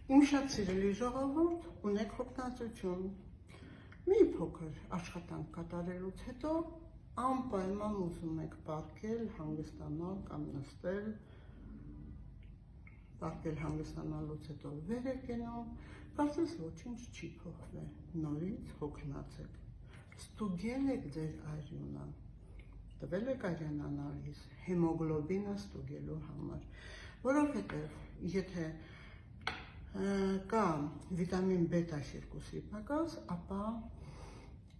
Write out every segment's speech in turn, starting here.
Իմ շատ սիրելի ժողովուրդ, ունեք հոգնածություն։ Մի փոքր աշխատանք կատարելուց հետո անպայման ուզում եք պառկել, հանգստանալ կամ նստել։ Պառկել հանգստանալուց հետո վեր եք կենում, կարծես ոչինչ չի փոխվել, նորից հոգնած եք։ Ստուգել եք ձեր արյունը, տվել եք արյան անալիզ, հեմոգլոբինը ստուգելու համար, որովհետև եթե կա վիտամին B12-ի պակաս, ապա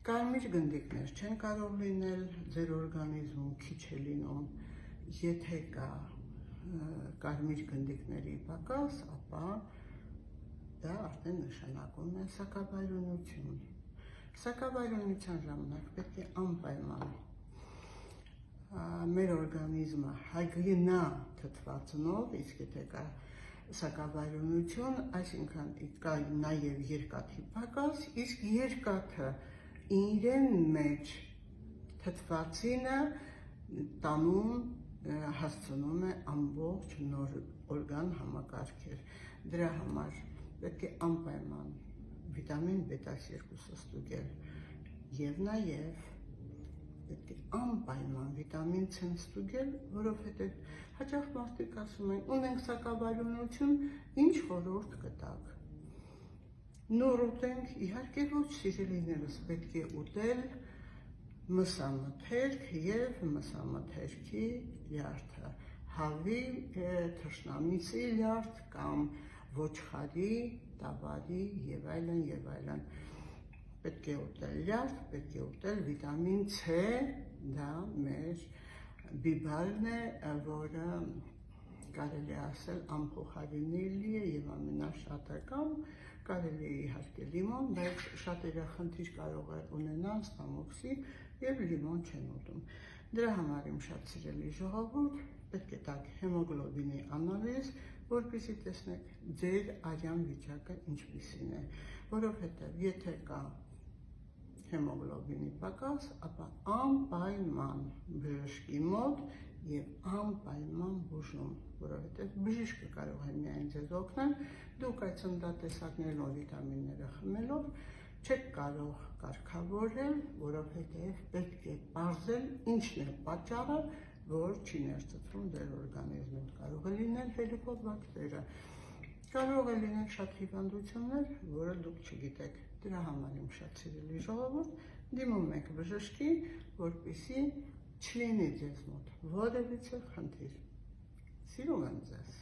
կարմիր գնդիկներ չեն կարող լինել, ձեր օրգանիզմում քիչ է լինում, եթե կա կարմիր գնդիկների պակաս, ապա դա արդեն նշանակում է սակավայրունություն։ Սակավայրունության ժամանակ պետք է անպայման մեր օրգանիզմը հայտնա թթվածնով, իսկ եթե կա սակավայրունություն, այսինքն կա նաև երկաթի պակաս, իսկ երկաթը իրեն մեջ թթվածինը տանում, հասցնում է ամբողջ նոր օրգան համակարգել։ Դրա համար պետք է անպայման վիտամին B12 ստուգել եւ նաեւ պետք է անպայման վիտամին C ստուգել, որովհետեւ հաճախ մարդիկ ասում են, ունենք սակավայրունություն, ինչ խորհուրդ կտաք։ Նոր ուտենք, իհարկե ոչ, սիրելիներս, պետք է ուտել մսամթերք եւ մսամթերքի լյարդը, հավի թշնամիսի լյարդ կամ ոչխարի, տավարի եւ այլն։ Պետք է ուտել լյարդ, պետք է ուտել վիտամին C, դա մեր բիբալն է, որը կարելի է ասել անփոխարինելի է եւ ամենաշատը կամ կարելի է իհարկե լիմոն, բայց շատերը խնդիր կարող է ունենալ ստամոքսի եւ լիմոն չեն ուտում։ Դրա համար իմ շատ սիրելի ժողովուրդ, պետք է տաք հեմոգլոբինի անալիզ, որպեսզի տեսնեք ձեր արյան վիճակը ինչպիսին է, որովհետեւ եթե կա հեմոգլոբինի պակաս, ապա անպայման բժշկի մոտ եւ անպայման բուժում, որովհետեւ բժիշկը կարող է միայն ձեզ օգնել, դուք այդ ցնդատեսակներով վիտամինները խմելով չեք կարող կարգավորել, որովհետեւ պետք է պարզել ինչն է պատճառը, որ չի ներծծվում ձեր օրգանիզմում։ Կարող է լինել հելիկոբակտերը, կարող է լինել շատ հիվանդություններ, որը դուք չգիտեք։ Դրա համար իմ շատ սիրելի ժողովուրդ, դիմում եք բժշկի, որպեսզի չլինի ձեզ մոտ որևիցե խնդիր։ Սիրում եմ ձեզ։